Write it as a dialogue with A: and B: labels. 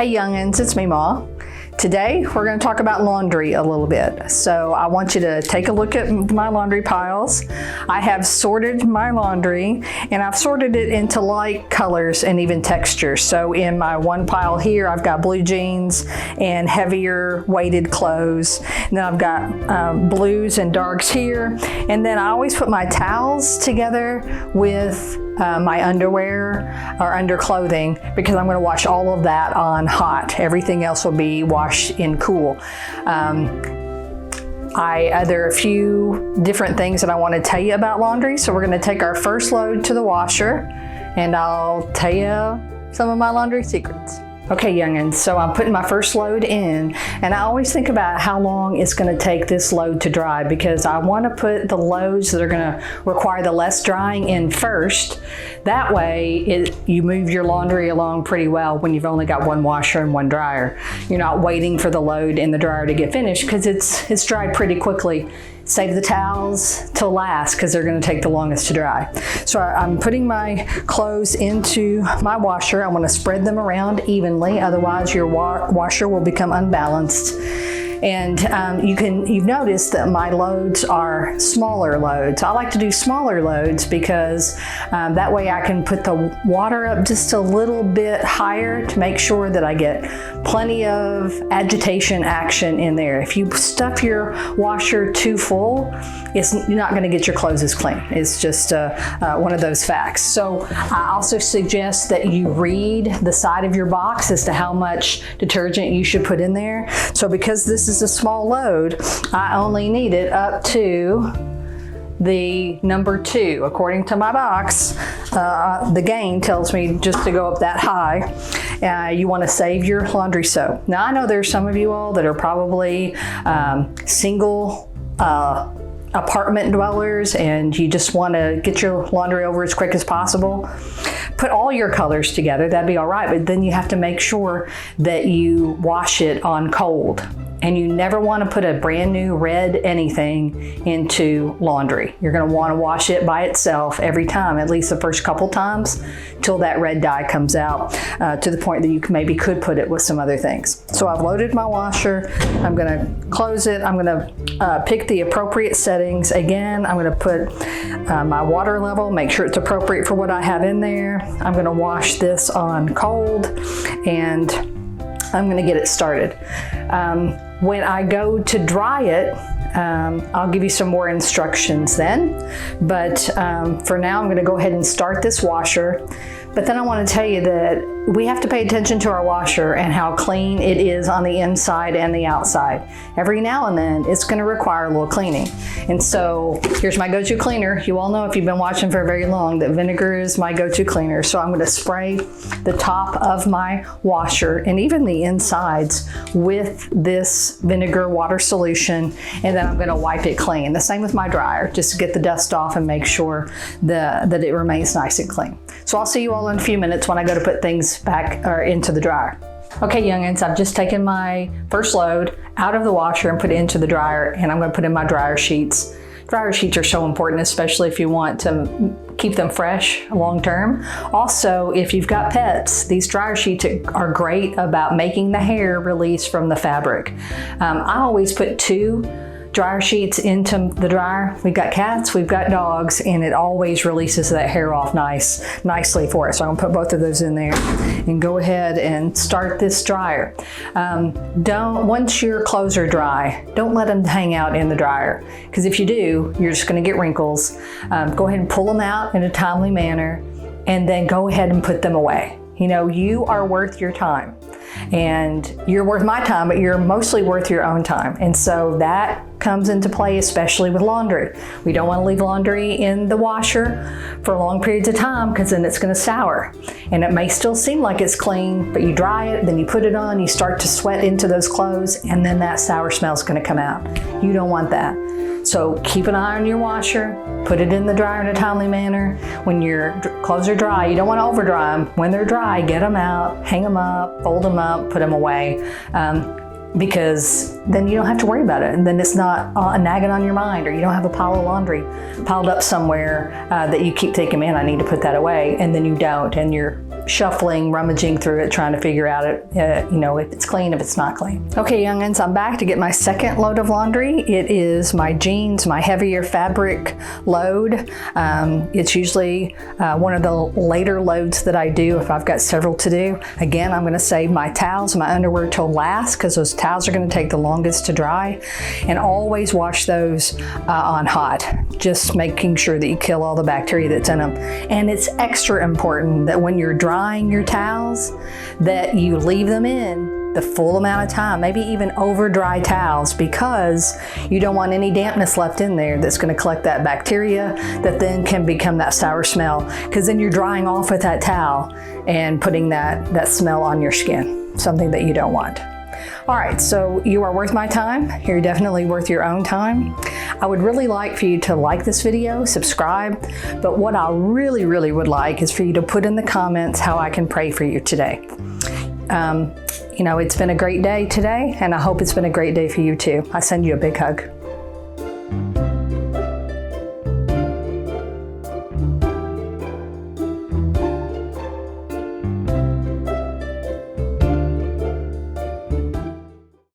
A: Hey youngins, it's Meemaw. Today we're going to talk about laundry a little bit. So I want you to take a look at my laundry piles. I have sorted my laundry and I've sorted it into light colors and even textures. So in my one pile here I've got blue jeans and heavier weighted clothes. And then I've got blues and darks here. And then I always put my towels together with my underwear or underclothing because I'm going to wash all of that on hot. Everything else will be washed in cool. There are a few different things that I want to tell you about laundry. So we're going to take our first load to the washer and I'll tell you some of my laundry secrets. Okay, youngins, so I'm putting my first load in, and I always think about how long it's going to take this load to dry because I want to put the loads that are going to require the less drying in first. That way, you move your laundry along pretty well when you've only got one washer and one dryer. You're not waiting for the load in the dryer to get finished because it's dried pretty quickly. Save the towels till last because they're going to take the longest to dry. So I'm putting my clothes into my washer. I want to spread them around evenly, otherwise your washer will become unbalanced. And you've noticed that my loads are smaller loads. I like to do smaller loads because that way I can put the water up just a little bit higher to make sure that I get plenty of agitation action in there. If you stuff your washer too full, you're not going to get your clothes as clean. It's just one of those facts. So I also suggest that you read the side of your box as to how much detergent you should put in there. So because this is a small load, I only need it up to the number 2. According to my box, the gain tells me just to go up that high. You want to save your laundry soap. Now I know there's some of you all that are probably single apartment dwellers and you just want to get your laundry over as quick as possible. Put all your colors together, that'd be all right, but then you have to make sure that you wash it on cold. And you never want to put a brand new red anything into laundry. You're going to want to wash it by itself every time, at least the first couple times, till that red dye comes out to the point that you maybe could put it with some other things. So I've loaded my washer. I'm going to close it. I'm going to pick the appropriate settings. Again, I'm going to put my water level, make sure it's appropriate for what I have in there. I'm going to wash this on cold and I'm going to get it started. When I go to dry it, I'll give you some more instructions then, but for now I'm going to go ahead and start this washer. But then I want to tell you that we have to pay attention to our washer and how clean it is on the inside and the outside. Every now and then it's going to require a little cleaning. And so here's my go-to cleaner. You all know if you've been watching for very long that vinegar is my go-to cleaner. So I'm going to spray the top of my washer and even the insides with this vinegar water solution, and then I'm going to wipe it clean. The same with my dryer, just to get the dust off and make sure that it remains nice and clean. So I'll see you all in a few minutes when I go to put things back or into the dryer. Okay, youngins, I've just taken my first load out of the washer and put it into the dryer, and I'm going to put in my dryer sheets. Dryer sheets are so important, especially if you want to keep them fresh long term. Also, if you've got pets, these dryer sheets are great about making the hair release from the fabric. I always put 2 dryer sheets into the dryer. We've got cats, we've got dogs, and it always releases that hair off nicely for us. So I'm gonna put both of those in there and go ahead and start this dryer. Once your clothes are dry, don't let them hang out in the dryer, because if you do, you're just gonna get wrinkles. Go ahead and pull them out in a timely manner and then go ahead and put them away. You know, you are worth your time. And you're worth my time, but you're mostly worth your own time. And so that comes into play, especially with laundry. We don't want to leave laundry in the washer for long periods of time because then it's going to sour. And it may still seem like it's clean, but you dry it, then you put it on, you start to sweat into those clothes, and then that sour smell is going to come out. You don't want that. So keep an eye on your washer, put it in the dryer in a timely manner. When your clothes are dry, you don't want to over dry them. When they're dry, get them out, hang them up, fold them up, put them away. Because then you don't have to worry about it, and then it's not nagging on your mind, or you don't have a pile of laundry piled up somewhere that you keep thinking, man, I need to put that away, and then you don't, and you're shuffling, rummaging through it, trying to figure out if it's clean, if it's not clean. Okay, youngins, I'm back to get my second load of laundry. It is my jeans, my heavier fabric load. It's usually one of the later loads that I do if I've got several to do. Again, I'm going to save my towels, my underwear till last because those towels are going to take the longest to dry, and always wash those on hot, just making sure that you kill all the bacteria that's in them. And it's extra important that when you're drying your towels that you leave them in the full amount of time, maybe even over dry towels, because you don't want any dampness left in there that's going to collect that bacteria that then can become that sour smell, because then you're drying off with that towel and putting that smell on your skin, something that you don't want. All right, so you are worth my time. You're definitely worth your own time. I would really like for you to like this video, subscribe, but what I really, really would like is for you to put in the comments how I can pray for you today. It's been a great day today, and I hope it's been a great day for you too. I send you a big hug.